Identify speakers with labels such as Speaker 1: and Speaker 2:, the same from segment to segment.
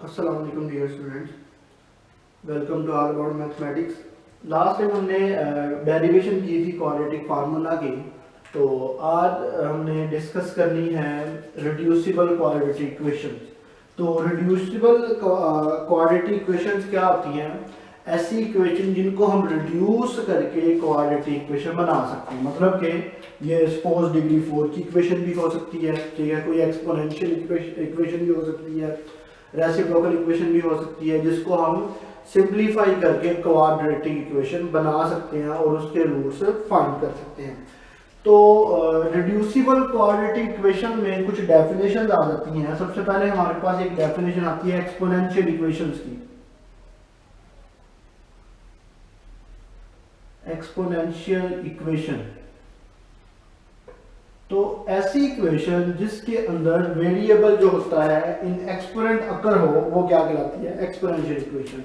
Speaker 1: अस्सलाम वालेकुम dear students, welcome to all about mathematics. Last time हमने डेरिवेशन की थी क्वाड्रेटिक फार्मूला की। तो आज हमने डिस्कस करनी है रिड्यूसिबल क्वाड्रेटिक इक्वेशंस। तो रिड्यूसिबल क्वाड्रेटिक इक्वेशंस क्या होती हैं? ऐसी इक्वेशन जिनको हम रिड्यूस करके क्वाड्रेटिक इक्वेशन बना सकते हैं। मतलब कि ये सपोज डिग्री 4 की इक्वेशन भी हो सकती है, ठीक है, कोई एक्सपोनेंशियल इक्वेशन भी हो सकती है, रेसिप्रोकल इक्वेशन भी हो सकती है, जिसको हम सिंप्लीफाई करके क्वाड्रेटिक इक्वेशन बना सकते हैं और उसके रूट्स फाइंड कर सकते हैं। तो रिड्यूसिबल क्वाड्रेटिक इक्वेशन में कुछ डेफिनेशंस आ जाती हैं। सबसे पहले हमारे पास एक डेफिनेशन आती है एक्सपोनेंशियल इक्वेशंस की। एक्सपोनेंशियल इक्वेशन तो ऐसी इक्वेशन जिसके अंदर वेरिएबल जो होता है इन एक्सपोनेंट अकर हो, वो क्या कहलाती है? Exponential equation.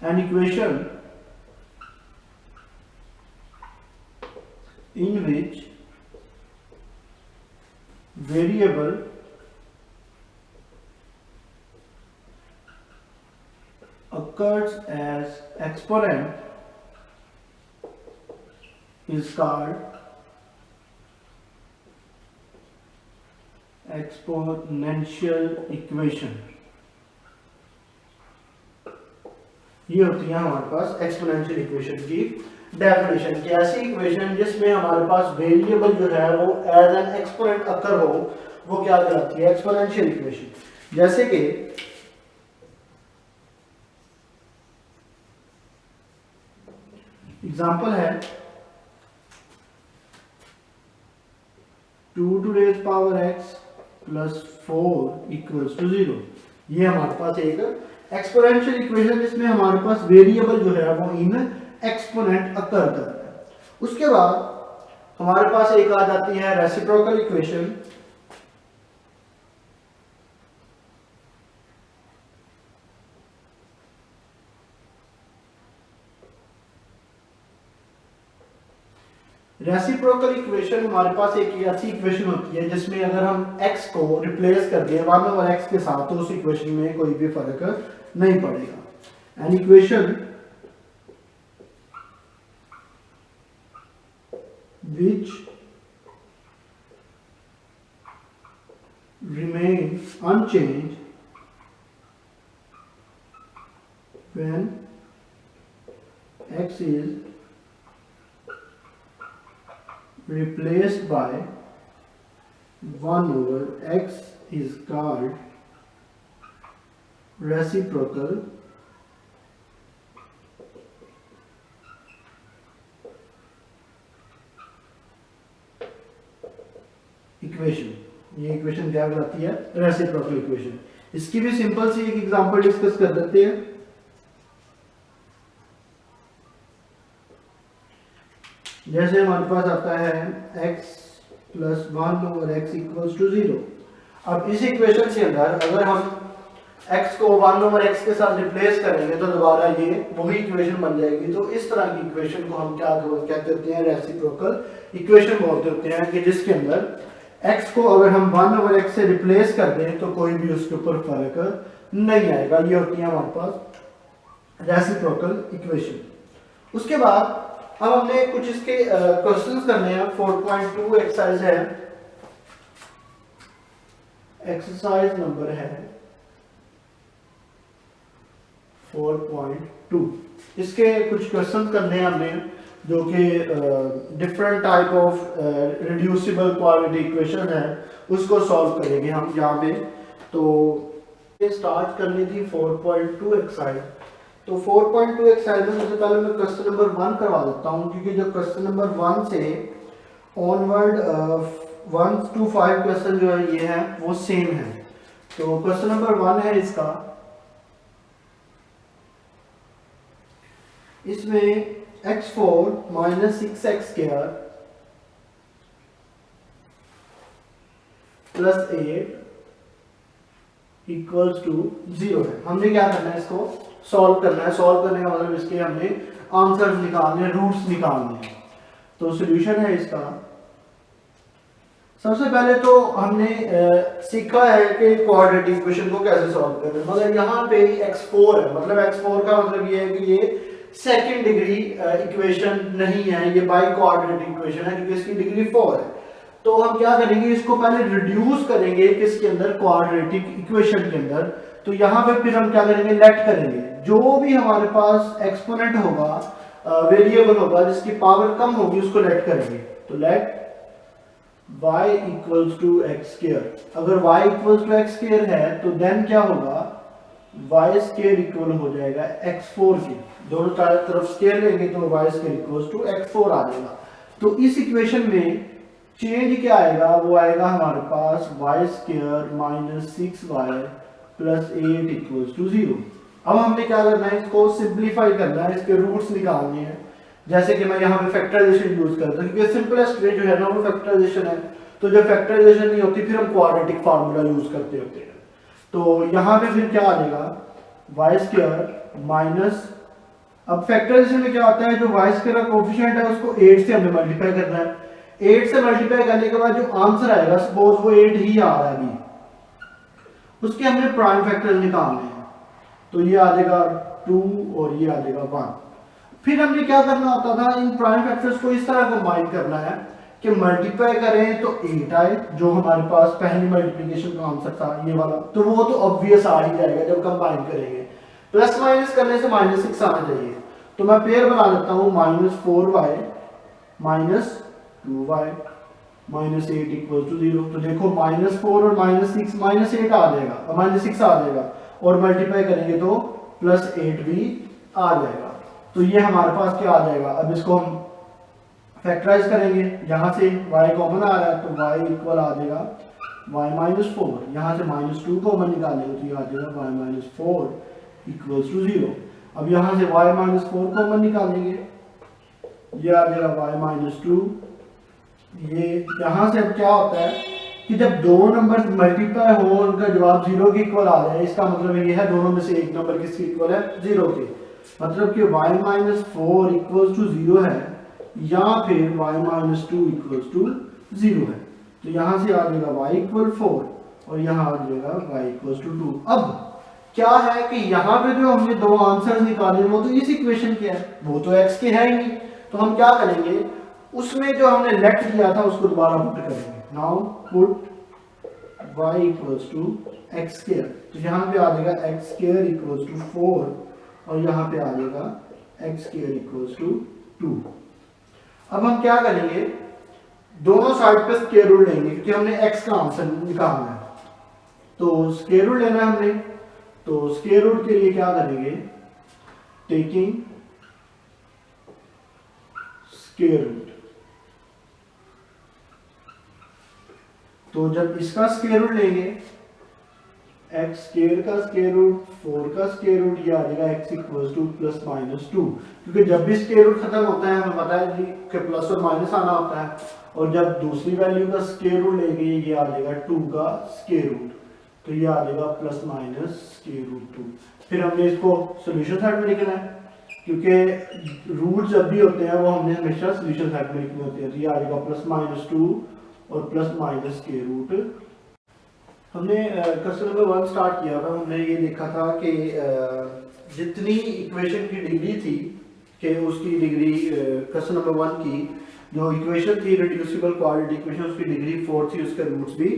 Speaker 1: An equation in which variable occurs as exponent is called exponential equation. ये होती है हमारे पास एक्सपोनेंशियल इक्वेशन की डेफिनेशन की। ऐसी इक्वेशन जिसमें हमारे पास वेरिएबल जो है वो एज एन एक्सपोनेंट अकर हो, वो क्या कहलाती है? Exponential equation. जैसे कि एग्जांपल है 2 to raise power x plus 4 equals to 0। ये हमारे पास एक एक्सपोनेंशियल इक्वेशन जिसमें हमारे पास वेरिएबल जो है वो इन एक्सपोनेंट अकर करता है। उसके बाद हमारे पास एक आ जाती है रेसिप्रोकल इक्वेशन। रेसिप्रोकल इक्वेशन हमारे पास एक ऐसी इक्वेशन होती है जिसमें अगर हम x को रिप्लेस कर दें 1 ओवर x के साथ, तो उस इक्वेशन में कोई भी फर्क नहीं पड़ेगा। An equation which remains unchanged when x is replaced by 1 over x is called reciprocal equation. ये इक्वेशन क्या कहलाती है? Reciprocal equation. इसकी भी सिंपल सी एक एग्जांपल डिस्कस कर लेते हैं। जैसे हमारे पास आता है x plus 1 over x equals to 0। अब इस इक्वेशन के अंदर अगर हम x को 1 ओवर x के साथ रिप्लेस करेंगे तो दोबारा ये वही इक्वेशन बन जाएगी। तो इस तरह की इक्वेशन को हम क्या कहते होते हैं? रेसिप्रोकल इक्वेशन बोलते होते हैं, कि जिसके अंदर x को अगर हम 1 ओवर x से रिप्लेस कर दें तो कोई भी उसके ऊपर फर्क नहीं आएगा। ये होती है हमारे पास रेसिप्रोकल इक्वेशन। उसके बाद अब हमने कुछ इसके क्वेश्चंस करने हैं। 4.2 एक्सरसाइज है, एक्सरसाइज नंबर है 4.2। इसके कुछ क्वेश्चंस करने हैं हमने, जो कि different type of reducible quadratic equation है, उसको सॉल्व करेंगे हम यहाँ पे। तो ये स्टार्ट करनी थी 4.2 एक्सरसाइज। तो 4.2 एक्सरसाइज में सबसे पहले मैं क्वेश्चन नंबर 1 करवा देता हूँ, क्योंकि जो क्वेश्चन नंबर 1 से ऑनवर्ड 1 to 5 क्वेश्चन जो है ये है वो सेम है। तो क्वेश्चन नंबर 1 है इसका, इसमें x4 minus 6x square plus 8 equals to 0 है। हमने क्या करना है? इसको सॉल्व करना है। सॉल्व करने का मतलब इसके हमने आंसर्स निकालने, रूट्स निकालने हैं। तो सॉल्यूशन है इसका, सबसे पहले तो हमने सीखा है कि क्वाड्रेटिक इक्वेशन को कैसे सॉल्व करें। मतलब यहाँ पे x4 है, मतलब x4 का मतलब ये है कि ये सेकंड डिग्री इक्वेशन नहीं है, ये बाई क्वाड्रेटिक इक्वेशन है क्योंकि इसकी डिग्री 4 है। तो हम क्या करेंगे, इसको पहले रिड्यूस करेंगे किसके अंदर, क्वाड्रेटिक इक्वेशन के अंदर। तो यहाँ पे फिर हम क्या करेंगे, लेट करेंगे जो भी हमारे पास एक्सपोनेंट होगा, वेरिएबल होगा जिसकी पावर कम होगी उसको लेट करेंगे। तो let y equals to x square. अगर y equals to x square है तो देन क्या होगा, y स्क्वायर इक्वल हो जाएगा x4 के, दोनों तरफ स्क्वायर लेंगे तो y square equals to x4 आ जाएगा। तो इस इक्वेशन में चेंज क्या आएगा, वो आएगा हमारे पास y square minus 6y plus 8 equals to 0। अब हमने क्या करना है, इसको सिंप्लीफाई करना है, इसके रूट्स निकालने हैं। जैसे कि मैं यहाँ पे फैक्टराइजेशन यूज करता हूँ क्योंकि सिंपलेस्ट वे जो है ना वो फैक्टराइजेशन है। तो जब फैक्टराइजेशन नहीं होती फिर हम क्वाड्रेटिक फार्मूला यूज करते होते हैं। तो यहाँ पे फिर क्या आ जाएगा, वाई स्क्वायर माइनस, अब फैक्टराइजेशन में क्या होता है, जो वाई स्क्वायर का कोफिशिएंट है उसको 8 से हमें मल्टीप्लाई करना है। 8 से मल्टीप्लाई करने के बाद जो आंसर आएगा, सपोज वो 8 ही आ रहा है अभी, उसके हमने प्राइम फैक्टर्स निकालने हैं। तो ये आ जाएगा 2 और ये आ जाएगा 1। फिर हमने क्या करना होता था, इन प्राइम फैक्टर्स को इस तरह कंबाइन करना है कि मल्टीप्लाई करें तो 8 आए, जो हमारे पास पहली मल्टीप्लिकेशन का आंसर था ये वाला, तो वो तो ऑब्वियस आ ही जाएगा जब कंबाइन करेंगे। प्लस माइनस करने से -6 आना चाहिए। तो मैं पेयर बना देता हूँ, -4y minus 2y minus 8 equal to 0। तो देखो -4 और -6 -8 आ जाएगा, -6 आ जाएगा, और मल्टीप्लाई करेंगे तो +8 भी आ जाएगा। तो ये हमारे पास क्या आ जाएगा, अब इसको हम फैक्टराइज करेंगे, यहाँ से y कॉमन आ रहा है तो y इक्वल आ जाएगा y माइनस 4, यहाँ से -2 कॉमन निकालेंगे तो ये आ जाएगा y माइनस 4 इक्वल्स टू 0। अब यहाँ से y माइनस 4 कॉमन निकालेंगे, ये आ जाएगा y माइनस 2। ये यहाँ से अब क्या होता है कि जब दो नंबर मल्टीप्लाई हो उनका जवाब 0 के इक्वल आ जाए, इसका मतलब ये है दोनों में से एक नंबर किसके इक्वल है, 0 के। मतलब कि y माइनस 4 इक्वल्स टू 0 है, या फिर y माइनस 2 इक्वल्स टू 0 है। तो यहाँ से आ जाएगा y इक्वल 4 और यहाँ आ जाएगा y इक्वल्स टू 2। अब क्या है कि यहाँ पे जो हमने दो आंसर्स निकाले वो तो इस इक्वेशन के हैं, वो तो x के है ही नहीं। तो हम क्या करेंगे, उसमें जो हमने लेट किया था उसको दोबारा पुट करेंगे। Now put y equals to x square. तो यहाँ पे आ जाएगा एक्स स्क्वायर इक्वल्स टू 4 और यहाँ पे आ जाएगा एक्स स्क्वायर इक्वल्स टू 2। अब हम क्या करेंगे, दोनों साइड पे स्क्वायर रूट लेंगे क्योंकि हमने x का आंसर निकालना है। तो स्क्वायर रूट लेना है हमने, तो स्क्वायर रूट के लिए क्या करेंगे, टेकिंग स्क्वायर रूट। तो जब इसका स्क्वायर रूट लेंगे, एक्स स्क्वायर का स्क्वायर रूट 4 का स्क्वायर रूट, ये आ जाएगा x equals two plus minus 2, क्योंकि जब भी स्क्वायर रूट खत्म होता है हमें पता है जी कि प्लस और माइनस आना होता है। और जब दूसरी वैल्यू का स्क्वायर रूट लेंगे, ये आ जाएगा 2 का स्क्वायर रूट, तो ये आ जाएगा प्लस माइनस स्क्वायर रूट 2। फिर हमने इसको सोल्यूशन साइड में लिखना है क्योंकि रूट जब भी होते हैं वो हमने हमेशा सोल्यूशन साइड में लिखने होते हैं। तो ये आ जाएगा प्लस माइनस 2 और प्लस माइनस स्क्वायर रूट। हमने क्वेश्चन नंबर 1 स्टार्ट किया था, हमने ये देखा था कि जितनी इक्वेशन की डिग्री थी कि उसकी डिग्री क्वेश्चन नंबर 1 की जो इक्वेशन थी रिड्यूसिबल क्वाड्रेटिक इक्वेशन, उसकी डिग्री 4 थी, उसके रूट्स भी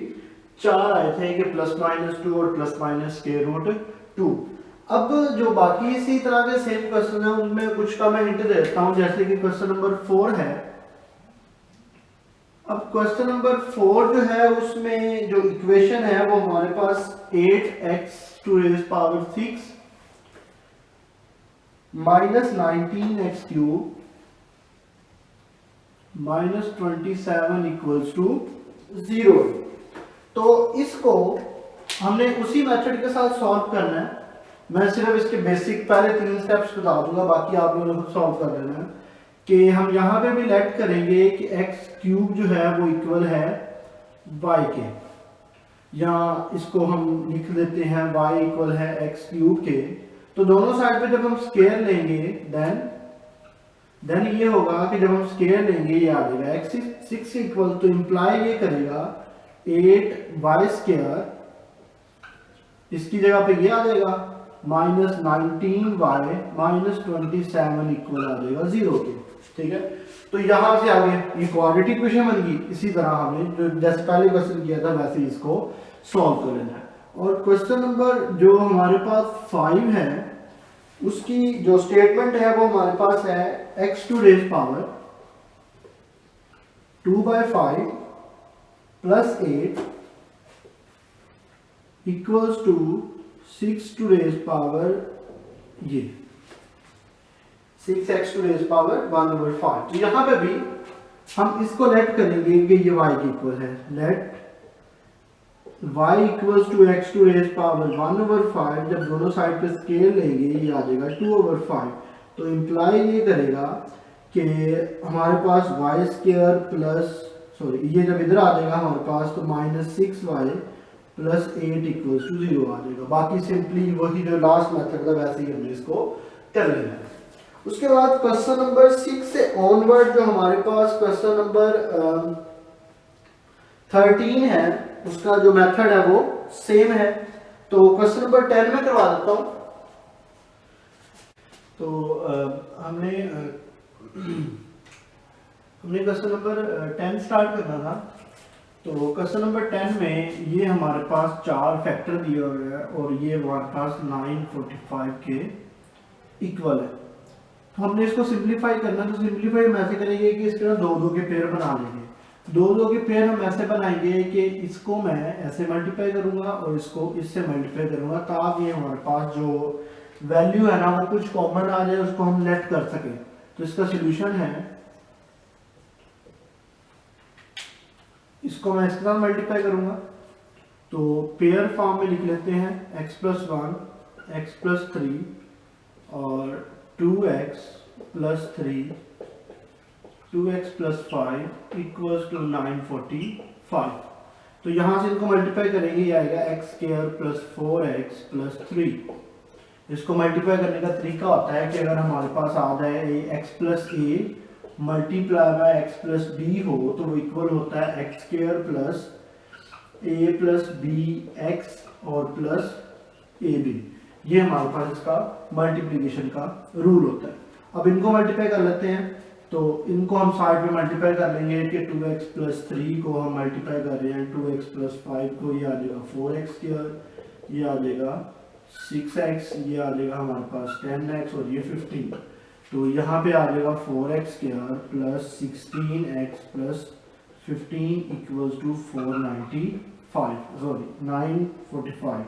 Speaker 1: 4 आए थे कि प्लस माइनस 2 और प्लस माइनस स्क्वायर रूट 2। अब जो बाकी इसी तरह के सेम क्वेश्चन है उनमें कुछ का मैं हिंट दे देता हूँ, जैसे कि क्वेश्चन नंबर 4 है। अब क्वेश्चन नंबर 4 जो है उसमें जो इक्वेशन है वो हमारे पास 8x to raise power 6 minus 19x cube minus 27 equals to 0। तो इसको हमने उसी मेथड के साथ सॉल्व करना है। मैं सिर्फ इसके बेसिक पहले 3 स्टेप्स बता दूंगा, बाकी आप लोगों ने सॉल्व कर लेना है। कि हम यहाँ पे भी लेट करेंगे कि x क्यूब जो है वो इक्वल है y के, या इसको हम लिख देते हैं y इक्वल है x क्यूब के। तो दोनों साइड पे जब हम स्केयर लेंगे देन ये होगा कि जब हम स्केयर लेंगे ये आ जाएगा x 6 इक्वल, तो इंप्लाई ये करेगा 8y², इसकी जगह पे ये आ जाएगा -19y -27 इक्वल आ जाएगा 0 के। ठीक है, तो यहां से आगे ये क्वाड्रेटिक इक्वेशन बन गई। इसी तरह हमने जो जैसे पहले क्वेश्चन किया था वैसे इसको सॉल्व कर लेना है। और क्वेश्चन नंबर जो हमारे पास 5 है उसकी जो स्टेटमेंट है वो हमारे पास है x⁴ 2/5 + 8 इक्वल्स टू 6⁴ ये 6x⁴1/5। तो यहां पे भी हम इसको लेट करेंगे कि ये y के इक्वल है। Late y equals to x⁴1/5, जब दोनों साइड पे स्केल लेंगे ये आ जाएगा 2/5। तो इंप्लाई ये करेगा कि हमारे पास y² प्लस ये जब इधर आ जाएगा हमारे पास तो -6y + 8 इक्वल्स टू 0 आ जाएगा। बाकी सिंपली वही जो लास्ट मेथड था वैसे ही हमने इसको कर लेना है। उसके बाद क्वेश्चन नंबर 6 से ऑनवर्ड जो हमारे पास क्वेश्चन नंबर 13 है उसका जो मेथड है वो सेम है। तो क्वेश्चन नंबर 10 में करवा देता हूं। तो हमने क्वेश्चन नंबर 10 स्टार्ट करना था। तो क्वेश्चन नंबर 10 में ये हमारे पास 4 फैक्टर दिया हुआ है और ये हमारे पास 945 के इक्वल है। तो हमने इसको सिंप्लीफाई करना है। तो सिंप्लीफाई हम ऐसे करेंगे कि इसके ना 2-2 के पेयर बना लेंगे। 2-2 के पेयर हम ऐसे बनाएंगे कि इसको मैं ऐसे मल्टीप्लाई करूंगा और इसको इससे मल्टीप्लाई करूंगा ताकि हमारे पास जो वैल्यू है ना वो कुछ कॉमन आ जाए, उसको हम लेट कर सकें। तो इसका सोल्यूशन है, इसको मैं इसके साथ मल्टीप्लाई करूंगा तो पेयर फॉर्म में लिख लेते हैं x+1 x+3 और 2x + 3 2x + 5 इक्वल्स टू 945। तो यहां से इनको मल्टीप्लाई करेंगे, ये आएगा x² + 4x + 3। इसको मल्टीप्लाई करने का तरीका होता है कि अगर हमारे पास आ जाए x + a multiply by x + b हो तो वो इक्वल होता है x² + a + bx और प्लस ab। ये हमारे पास इसका मल्टीप्लिकेशन का रूल होता है। अब इनको मल्टीप्लाई कर लेते हैं। तो इनको हम साइड पे मल्टीप्लाई कर लेंगे कि 2x + 3 को हम मल्टीप्लाई कर रहे हैं 2x + 5 को, ये आ जाएगा 4x², ये आ जाएगा 6x, ये आ जाएगा हमारे पास 10x और ये 15। तो यहाँ पे आ जाएगा 4x² + 16x + 15 इक्वल्स टू 945।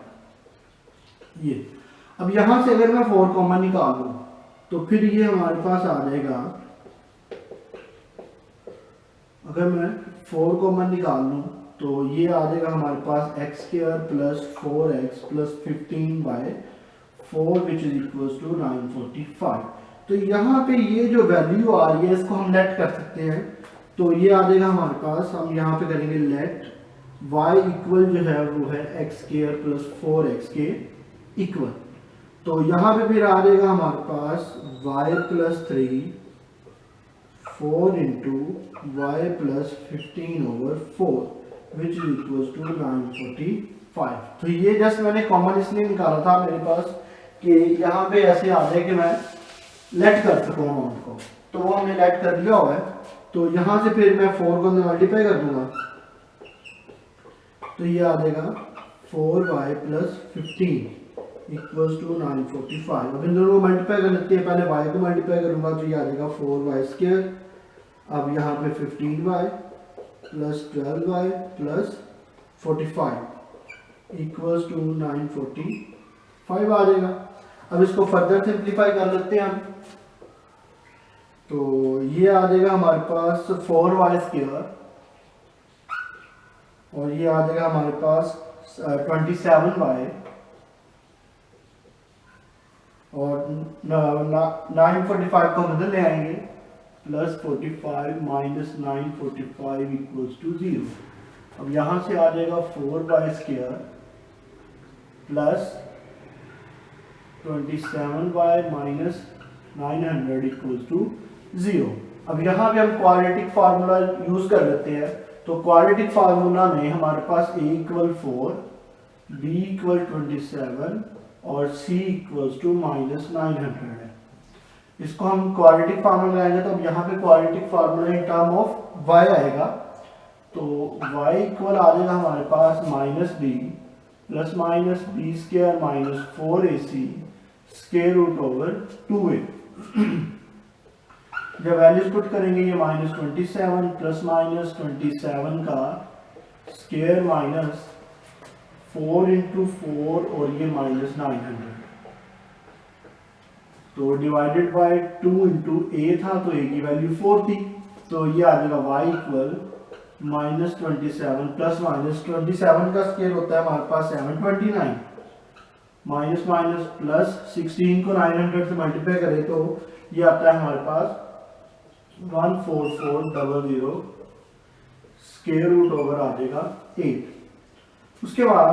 Speaker 1: ये अब यहाँ से अगर मैं 4 कॉमन निकाल लूँ तो फिर ये हमारे पास आ जाएगा, अगर मैं 4 कॉमन निकाल लूँ तो ये आ जाएगा हमारे पास x² + 4x + 15/4 which is equals to 945। तो यहाँ पे ये जो वैल्यू आ रही है इसको हम लेट कर सकते हैं। तो ये आ जाएगा हमारे पास, हम यहाँ पे करेंगे लेट y इक्वल जो है वो है x² + 4x के इक्वल। तो यहाँ पे फिर आ जाएगा हमारे पास y + 3 4 × y + 15/4 which is equals to 945। तो ये जस्ट मैंने कॉमन इसलिए निकाला था मेरे पास कि यहाँ पे ऐसे आ जाए कि मैं लेट कर सकूँ अमाउंट को। तो वो हमने लेट कर दिया हुआ है। तो यहाँ से फिर मैं 4 को मल्टीप्लाई कर दूंगा तो ये आ जाएगा 4y + 15 इक्वल्स टू 945। अब इन दोनों को मल्टीप्लाई कर लेते हैं। पहले y को मल्टीप्लाई करूंगा तो ये आ जाएगा 4y²। अब यहाँ पे 15y + 12y + 45 इक्वल्स टू 945 आ जाएगा। अब इसको फर्दर सिंप्लीफाई कर लेते हैं हम। तो ये आ जाएगा हमारे पास 4y² और ये आ जाएगा हमारे पास 27y और 945 को हम इधर ले आएंगे +45 - 945 इक्वल्स टू 0। अब यहाँ से आ जाएगा 4y² + 27y - 900 इक्वल्स टू 0। अब यहाँ पे हम क्वाड्रेटिक फार्मूला यूज कर लेते हैं। तो क्वाड्रेटिक फार्मूला में हमारे पास a इक्वल 4, b इक्वल 27 और c इक्वल टू -900 है। इसको हम क्वाड्रेटिक फार्मूला लगाएंगे तो अब यहाँ पे quadratic formula in term of y आएगा। तो y इक्वल आ जाएगा हमारे पास -b plus minus b square minus 4ac square root over 2a। जब वैल्यूज पुट करेंगे ये -27 प्लस माइनस 27 का स्क्वायर माइनस 4 इंटू 4 और ये -900, तो डिवाइडेड बाय 2 इंटू a था तो a की वैल्यू 4 थी, तो ये आ जाएगा y इक्वल -27 प्लस माइनस 27 का स्क्वायर होता है हमारे पास 729 माइनस माइनस प्लस 16 को 900 से मल्टीप्लाई करें तो ये आता है हमारे पास 14400 स्क्वायर रूट ओवर आ जाएगा 8। उसके बाद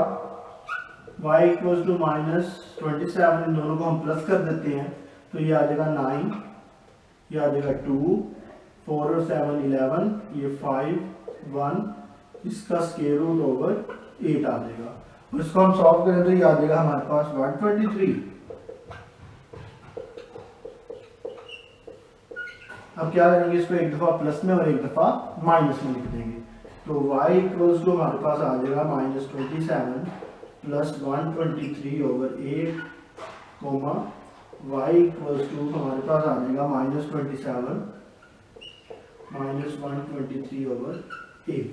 Speaker 1: y इक्वल टू -27, इन दोनों को हम प्लस कर देते हैं तो ये आ जाएगा 9, ये आ जाएगा 2, 4 और 7 11, ये 5 1, इसका स्क्वायर रूट ओवर 8 आ जाएगा। और इसको हम सॉल्व करें तो ये आ जाएगा हमारे पास 123। अब क्या करेंगे, इसको एक दफा प्लस में और एक दफा माइनस में लिख देंगे। तो y इक्वल्स टू हमारे पास आ जाएगा -27 plus 123 over 8 comma y equals to हमारे पास आ जाएगा -27 -123 ओवर 8।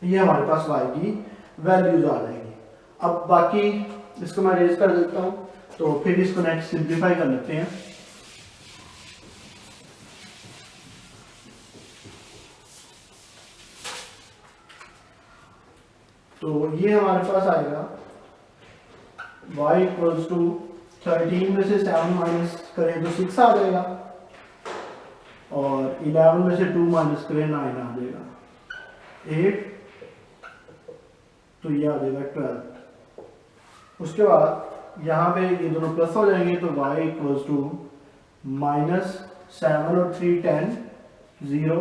Speaker 1: ये हमारे पास y की वैल्यूज आ जाएंगी। अब बाकी इसको मैं रेज कर देता हूँ, तो फिर इसको नेक्स्ट सिंप्लीफाई कर लेते हैं। तो ये हमारे पास आएगा y इक्वल्स टू 13 में से 7 माइनस करें तो 6 आ जाएगा और 11 में से 2 माइनस करें 9 आ जाएगा 8, तो ये आ जाएगा 12। उसके बाद यहाँ पे ये दोनों प्लस हो जाएंगे तो y इक्वल्स टू -7 और 3 10 0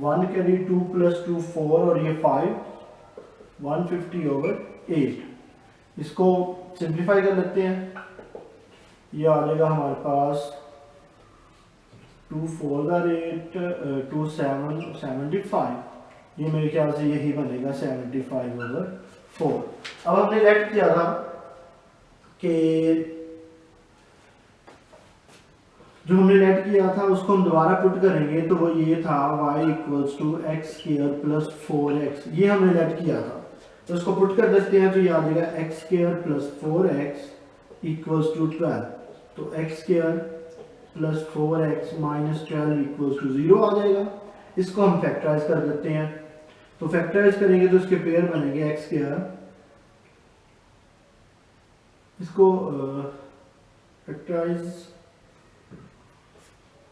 Speaker 1: 1 कैरी 2 प्लस 2 4 और ये 5 150 ओवर 8। इसको सिंप्लीफाई कर लेते हैं, ये आ जाएगा हमारे पास 2 4 का रेट 2 7 75, ये मेरे ख्याल से यही बनेगा 75 ओवर 4। अब हमने लेट किया था कि जो हमने लेट किया था उसको हम दोबारा पुट करेंगे तो वो ये था y equals to x square plus 4x, ये हमने लेट किया था। तो इसको पुट कर देते हैं तो ये आ जाएगा x square plus 4x equals to 12। तो x square plus 4x minus 12 equals to 0 आ जाएगा। इसको हम फैक्टराइज कर देते हैं, तो फैक्टराइज करेंगे तो इसके पेयर बनेंगे एक्स स्क्वायर, इसको फैक्टराइज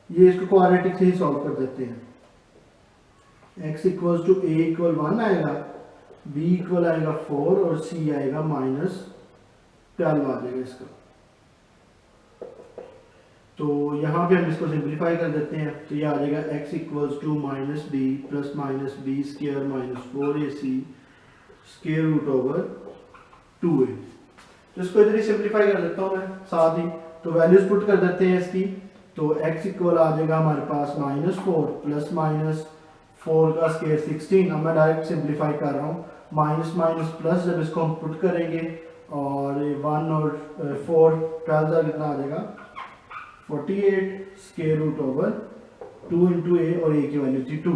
Speaker 1: ये इसको क्वाड्रेटिक से ही सॉल्व कर देते हैं। x equals to a equal 1 आएगा, b इक्वल आएगा 4 और c आएगा -12 आ जाएगा इसका। तो यहाँ पे हम इसको सिंप्लीफाई कर देते हैं तो ये आ जाएगा x equals to -b plus minus b square minus 4ac square root over 2a। तो इसको इधर ही सिंप्लीफाई कर देता हूँ मैं साथ ही, तो वैल्यूज पुट कर देते हैं इसकी। तो x इक्वल आ जाएगा हमारे पास -4 प्लस माइनस 4 का स्क्वायर 16। अब मैं डायरेक्ट सिंप्लीफाई कर रहा हूँ, माइनस माइनस प्लस जब इसको हम पुट करेंगे और 1 और 4 12 का कितना आ जाएगा 48 square root over 2 into a और a की वैल्यू थी 2।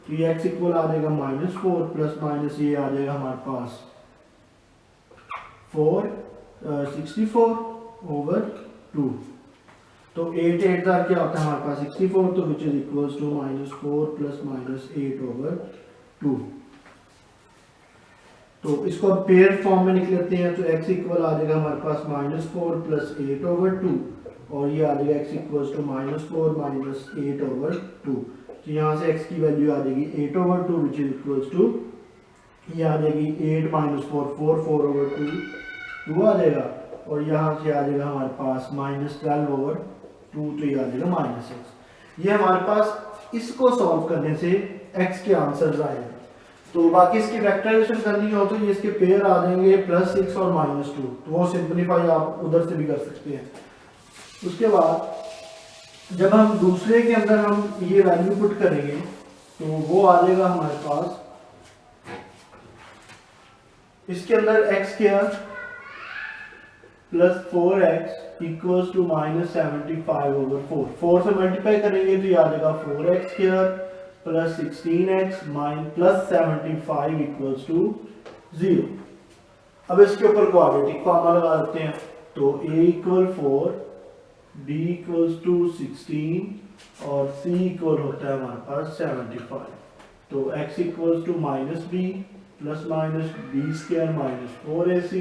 Speaker 1: तो ये x इक्वल आ जाएगा -4 प्लस माइनस ये आ जाएगा हमारे पास 64 ओवर 2। तो 8 8 क्या होता है हमारे पास 64, तो which is equals to -4 plus -8 over 2। तो इसको अब पेयर फॉर्म में लिख लेते हैं, तो x इक्वल आ जाएगा हमारे पास -4 प्लस 8 ओवर 2 और ये आ जाएगा x equals to -4 minus 8 over 2। तो यहाँ से x की वैल्यू आ जाएगी 8 over 2 which is equals to ये आ जाएगी 8 माइनस 4 4 ओवर 2 आ जाएगा और यहाँ से आ जाएगा हमारे पास -12 ओवर 2, तो ये आ जाएगा -6। ये हमारे पास इसको सॉल्व करने से x के आंसर्स आए हैं। तो बाकी इसकी फैक्टराइजेशन करनी हो तो ये इसके पेयर आ जाएंगे +6 और -2, तो वो सिंपलीफाई आप उधर से भी कर सकते हैं। उसके बाद जब हम दूसरे के अंदर हम ये वैल्यू पुट करेंगे तो वो आ जाएगा हमारे पास, इसके अंदर x² + 4x इक्वल्स टू -75/4, 4 से मल्टीप्लाई करेंगे तो ये आ जाएगा 4x² + 16x + 75 इक्वल्स टू 0। अब इसके ऊपर क्वाड्रेटिक फॉर्मूला लगा देते हैं, तो a = 4, b = 16 और c इक्वल होता है हमारे पास 75। तो x = -b + -b² - 4ac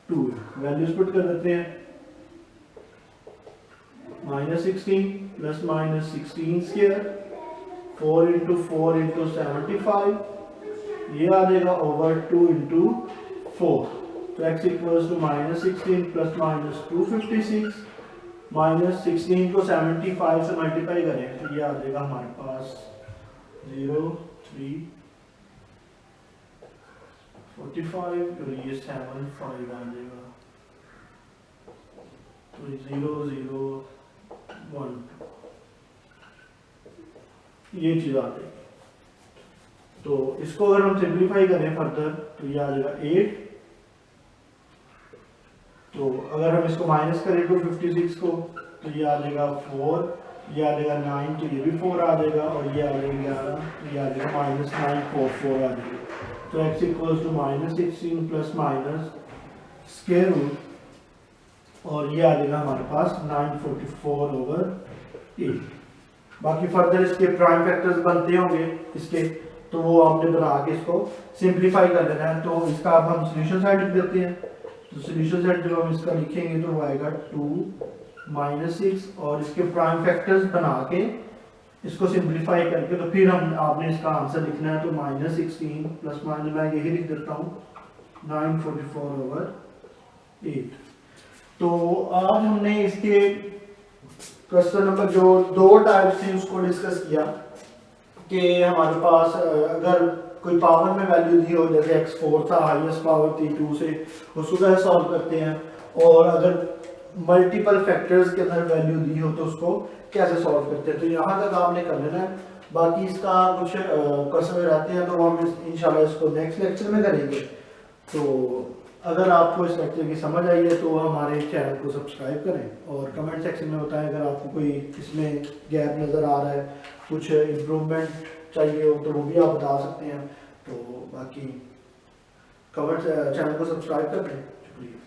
Speaker 1: √2, values put कर देते हैं, -16 + -16², 4 × 4 × 75, ये आ जाएगा /2 × 4। तो x = -16 + -256, -16 को 75 से मल्टीप्लाई करें तो ये आ जाएगा हमारे पास 0, 3, 45 और ये 75 आ जाएगा, तो 0, 0, 1, ये चीज आ जाएगी। तो इसको अगर हम सिंप्लीफाई करें फर्दर तो ये आ जाएगा 8। तो अगर हम इसको माइनस करें 256 को तो ये आ जाएगा 4, ये आ जाएगा 9, तो ये भी 4 आ जाएगा, और ये आ जाएगा 11, तो ये आ जाएगा -944 आ जाएगा। तो x = -16 ± स्क्वायर रूट, और ये आ जाएगा हमारे पास 944/8। बाकी फर्दर इसके प्राइम फैक्टर्स बनते होंगे इसके, तो वो आपने बना के इसको सिंप्लीफाई कर देना है। तो इसका अब हम सोल्यूशन साइड लिख देते हैं, तो सोल्यूशन साइड जब हम इसका लिखेंगे तो वो आएगा 2 -6, और इसके प्राइम फैक्टर्स बना के इसको सिंप्लीफाई करके तो फिर हम आपने इसका आंसर लिखना है। तो -16 ± मैं यही लिख देता हूँ 944/8। तो आज हमने इसके क्वेश्चन नंबर जो 2 टाइप्स थे उसको डिस्कस किया कि हमारे पास अगर कोई पावर में वैल्यू दी हो, जैसे x4 था, हाईएस्ट पावर थी 2 से, उसको कैसे सॉल्व करते हैं, और अगर मल्टीपल फैक्टर्स के अंदर वैल्यू दी हो तो उसको कैसे सॉल्व करते हैं। तो यहाँ तक आपने कर लेना है। बाकी इसका कुछ क्वेश्चन रहते हैं तो हम इंशाल्लाह इसको नेक्स्ट लेक्चर में करेंगे। तो अगर आपको इस लेक्चर की समझ आई है तो हमारे चैनल को सब्सक्राइब करें और कमेंट सेक्शन में बताएं अगर आपको कोई इसमें गैप नज़र आ रहा है, कुछ इम्प्रूवमेंट चाहिए हो तो वो भी आप बता सकते हैं। तो बाकी कमेंट चैनल को सब्सक्राइब कर दें। शुक्रिया।